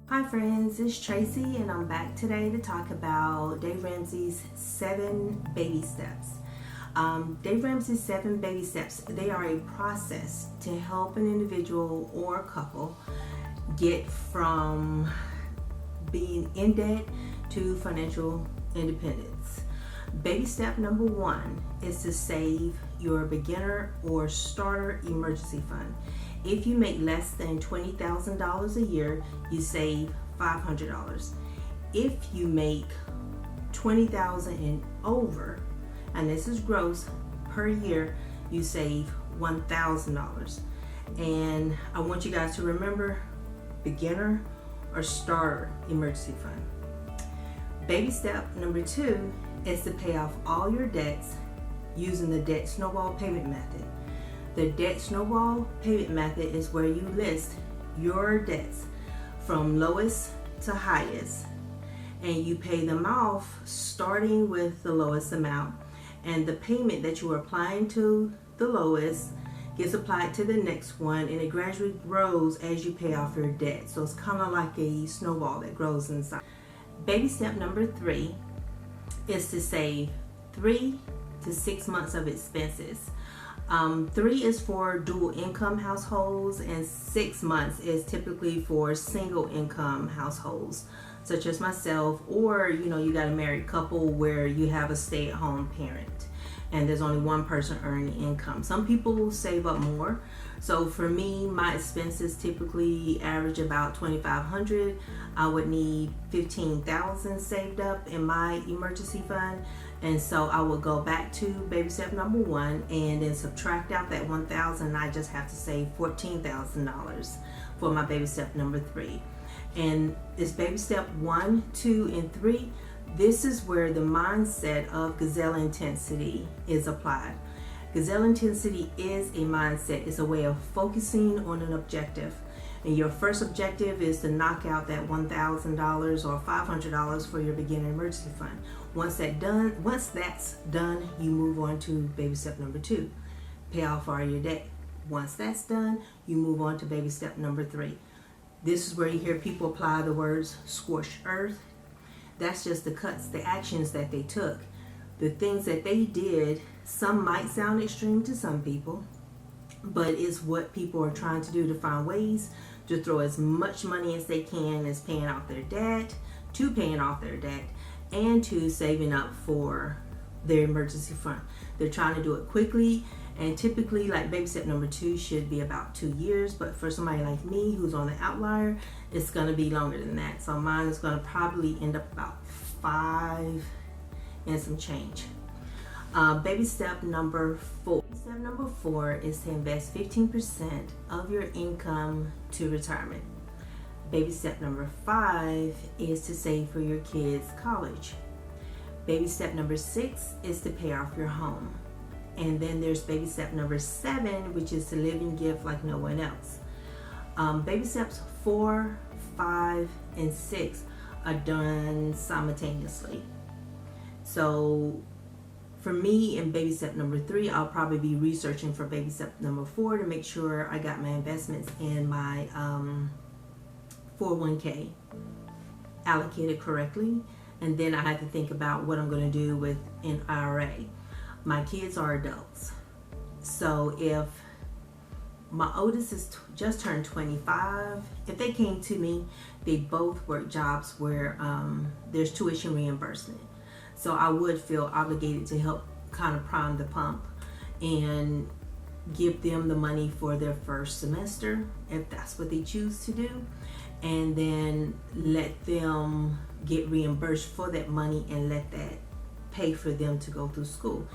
Hi friends, it's Tracy and I'm back today to talk about Dave Ramsey's 7 baby steps. Dave Ramsey's 7 baby steps, they are a process to help an individual or a couple get from being in debt to financial independence. Baby step number 1 is to save your beginner or starter emergency fund. If you make less than $20,000 a year, you save $500. If you make $20,000 and over, and this is gross per year, you save $1,000. And I want you guys to remember beginner or starter emergency fund. Baby step number 2 is to pay off all your debts using the debt snowball payment method. The debt snowball payment method is where you list your debts from lowest to highest, and you pay them off starting with the lowest amount, and the payment that you are applying to the lowest gets applied to the next one, and it gradually grows as you pay off your debt. So it's kind of like a snowball that grows inside. Baby step number 3 is to save 3 to 6 months of expenses. 3 is for dual income households, and 6 months is typically for single income households, such as myself, or you got a married couple where you have a stay-at-home parent and there's only one person earning income. Some people save up more. So for me, my expenses typically average about $2,500. I would need $15,000 saved up in my emergency fund, and so I would go back to baby step number 1 and then subtract out that $1,000. I just have to save $14,000 for my baby step number 3. And this baby step 1, 2, and 3, this is where the mindset of gazelle intensity is applied. Gazelle intensity is a mindset. It's a way of focusing on an objective. And your first objective is to knock out that $1,000 or $500 for your beginner emergency fund. Once that's done, you move on to baby step number 2, pay off all your debt. Once that's done, you move on to baby step number 3. This is where you hear people apply the words scorched earth. That's just the actions that they took. The things that they did, some might sound extreme to some people, but it's what people are trying to do to find ways to throw as much money as they can as paying off their debt, and to saving up for their emergency fund. They're trying to do it quickly, and typically, like baby step number 2 should be about 2 years, but for somebody like me who's on the outlier, it's going to be longer than that. So mine is going to probably end up about 5 and some change. Baby step number 4. Step number 4 is to invest 15% of your income to retirement. Baby step number 5 is to save for your kids' college. Baby step number 6 is to pay off your home. And then there's baby step number 7, which is to live and give like no one else. Baby steps 4, 5, and 6 are done simultaneously. So for me, in baby step number 3, I'll probably be researching for baby step number 4 to make sure I got my investments in my 401k allocated correctly. And then I have to think about what I'm going to do with an IRA. My kids are adults. So if my oldest is just turned 25, if they came to me, they both work jobs where there's tuition reimbursement. So I would feel obligated to help kind of prime the pump and give them the money for their first semester, if that's what they choose to do, and then let them get reimbursed for that money and let that pay for them to go through school,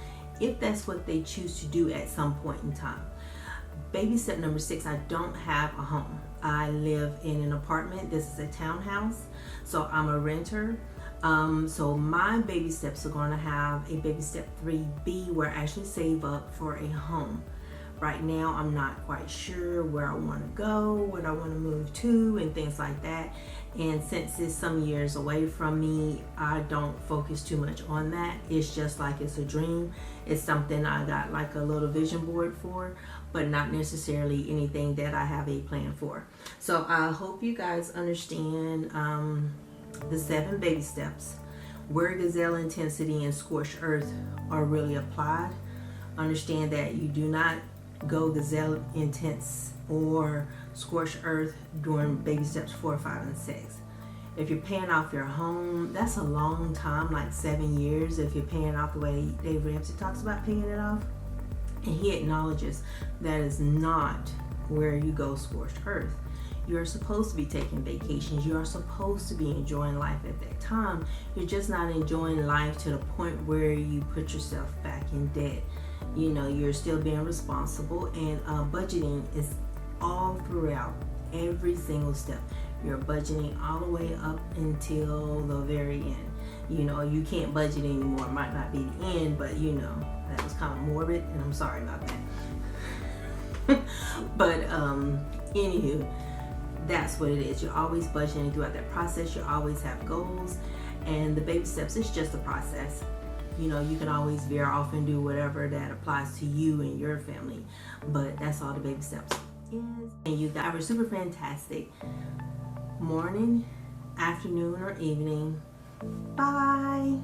if that's what they choose to do at some point in time. Baby step number 6, I don't have a home. I live in an apartment. This is a townhouse, so I'm a renter. So my baby steps are going to have a baby step 3B where I actually save up for a home. Right now, I'm not quite sure where I want to go, what I want to move to, and things like that. And since it's some years away from me, I don't focus too much on that. It's just like it's a dream. It's something I got like a little vision board for, but not necessarily anything that I have a plan for. So I hope you guys understand the 7 baby steps, where gazelle intensity and scorched earth are really applied. Understand that you do not go gazelle intense or scorched earth during baby steps 4, 5, and 6. If you're paying off your home, that's a long time, like 7 years. If you're paying off the way Dave Ramsey talks about paying it off, and he acknowledges that is not where you go scorched earth. You're supposed to be taking vacations. You are supposed to be enjoying life at that time. You're just not enjoying life to the point where you put yourself back in debt. You know, you're still being responsible, and budgeting is all throughout every single step. You're budgeting all the way up until the very end. You know, you can't budget anymore. It might not be the end, but you know, that was kind of morbid, and I'm sorry about that. But anywho, that's what it is. You're always budgeting throughout that process. You always have goals, and the baby steps is just a process. You know, you can always veer off and do whatever that applies to you and your family, but that's all the baby steps is. And you guys have a super fantastic morning, afternoon, or evening. Bye.